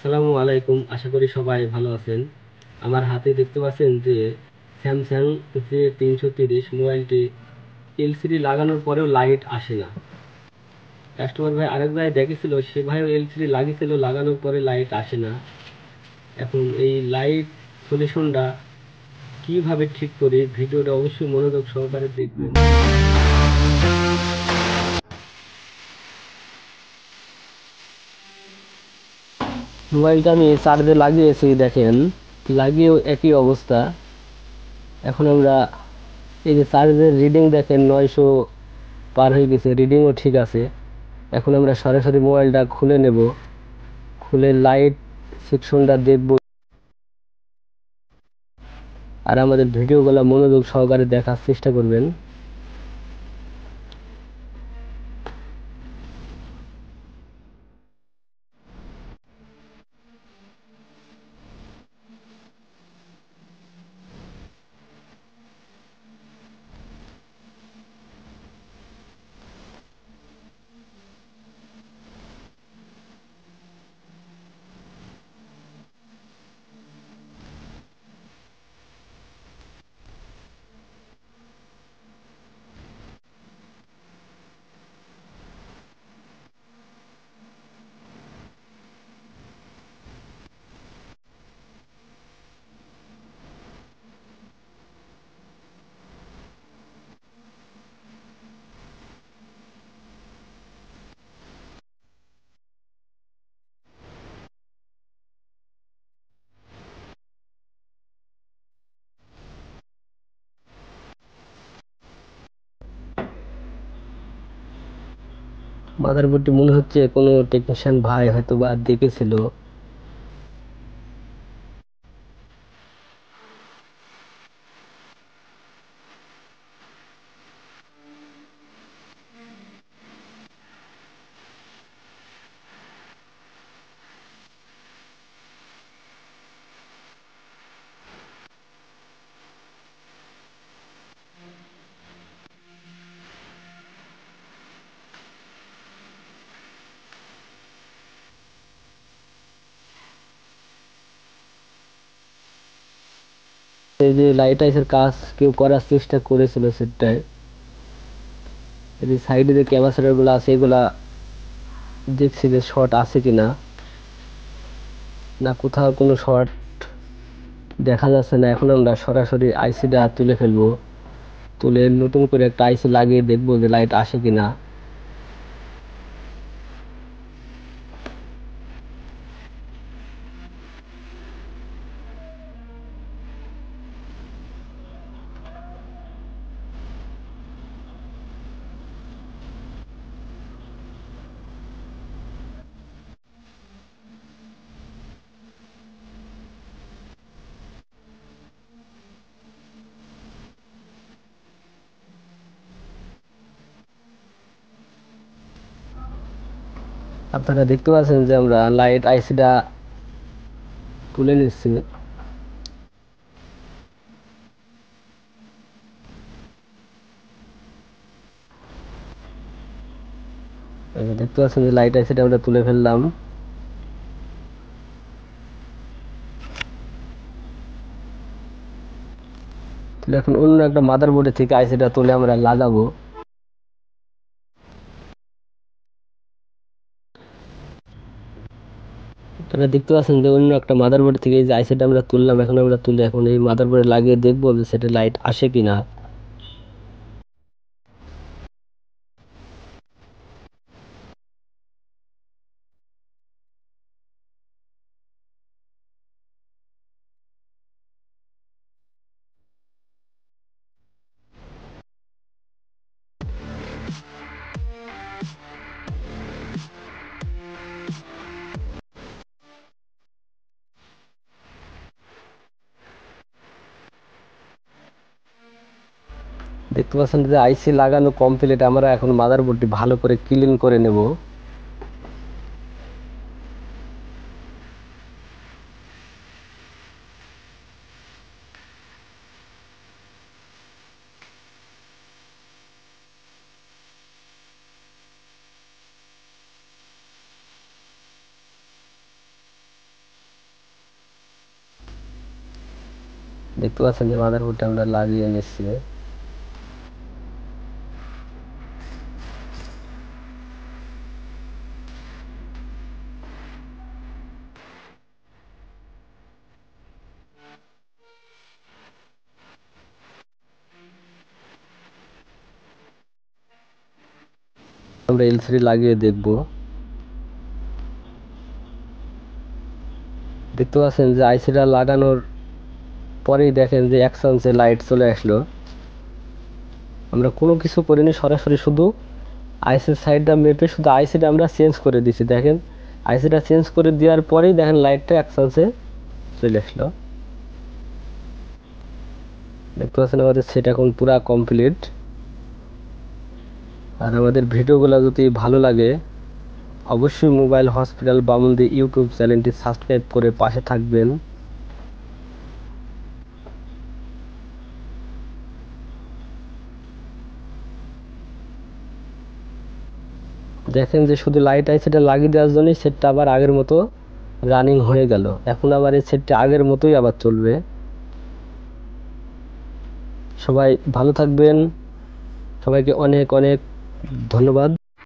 আসসালামু আলাইকুম। আশা করি সবাই ভালো আছেন। আমার হাতে দেখতে পাচ্ছেন যে স্যামসাং যে 330 মোবাইলটি এলসিডি লাগানোর পরেও লাইট আসে না। কাস্টমার ভাই আরেক জায়গায় দেখেছিল, সে ভাইও এলসিডি লাগিয়েছিল, লাগানোর পরে লাইট আসে না। এখন এই লাইট সলিউশনটা কিভাবে ঠিক করি, ভিডিওটা অবশ্যই মনোযোগ সহকারে দেখবেন। মোবাইলটা আমি চার্জে লাগিয়েছি, দেখেন লাগিয়েও একই অবস্থা। এখন আমরা এই যে চার্জের রিডিং দেখেন 900 পার হয়ে গেছে, রিডিংও ঠিক আছে। এখন আমরা সরাসরি মোবাইলটা খুলে নেব, খুলে লাইট সেকশনটা দেখব, আর আমাদের ভিডিওগুলো মনোযোগ সহকারে দেখার চেষ্টা করবেন। মাদারবোর্ডটি মনে হচ্ছে কোনো টেকনিশিয়ান ভাই হয়তো বা দেখেছিল। এই যে লাইট আইসের কাজ কেউ করার চেষ্টা করেছিল সেটাই। এই যে সাইডে যে ক্যাপাসিটর গুলো আছে, এগুলা দেখছি যে শর্ট আছে কিনা, না কোথাও কোনো শর্ট দেখা যাচ্ছে না। এখন আমরা সরাসরি আইসিটা তুলে ফেলবো, তুলে নতুন করে একটা আইসি লাগিয়ে দেখবো যে লাইট আসে কিনা। আপনারা দেখতে পাচ্ছেন যে আমরা লাইট আইসিটা তুলে নিচ্ছি। দেখতে পাচ্ছেন যে লাইট আইসিটা আমরা তুলে ফেললাম। এখন অন্য একটা মাদারবোর্ডে থেকে আইসিটা তুলে আমরা লাগাবো। আপনারা দেখতে পাচ্ছেন যে অন্য একটা মাদারবোর্ড থেকে এই যে আইসিটা আমরা তুললাম, এখন আমরা তুলে এখন এই মাদারবোর্ডে লাগিয়ে দেখবো যে সেটা লাইট আসে কিনা। দেখতে পাচ্ছেন যে আইসি লাগানো কমপ্লিট। আমরা এখন মাদারবোর্ডটি ভালো করে ক্লিন করে নেব। দেখতে পাচ্ছেন যে মাদারবোর্ডটা আমরা লাগিয়ে নিচ্ছি। আমরা এলসিডি লাগিয়ে দেখব। দেখতে পাচ্ছেন যে আইসিটা লাগানোর পরেই দেখেন যে এক চান্সে লাইট চলে আসলো। আমরা কোনো কিছু করিনি, সরাসরি শুধু আইসির সাইডটা মেপে শুধু আইসিটা আমরা চেঞ্জ করে দিছি। দেখেন আইসিটা চেঞ্জ করে দেওয়ার পরেই দেখেন লাইটটা এক চান্সে চলে আসলো। দেখতে পাচ্ছেন আমাদের সেট এখন পুরা কমপ্লিট। আর আমাদের ভিডিওগুলো যদি ভালো লাগে অবশ্যই মোবাইল হসপিটাল বামুনদি ইউটিউব চ্যানেলটি সাবস্ক্রাইব করে পাশে থাকবেন। দেখেন যে শুধু লাইট আইসিটা লাগিয়ে দেওয়ার জন্যই সেটটা আবার আগের মতো রানিং হয়ে গেল। এখন আবার এই সেটটা আগের মতোই আবার চলবে। সবাই ভালো থাকবেন, সবাইকে অনেক অনেক ধন্যবাদ।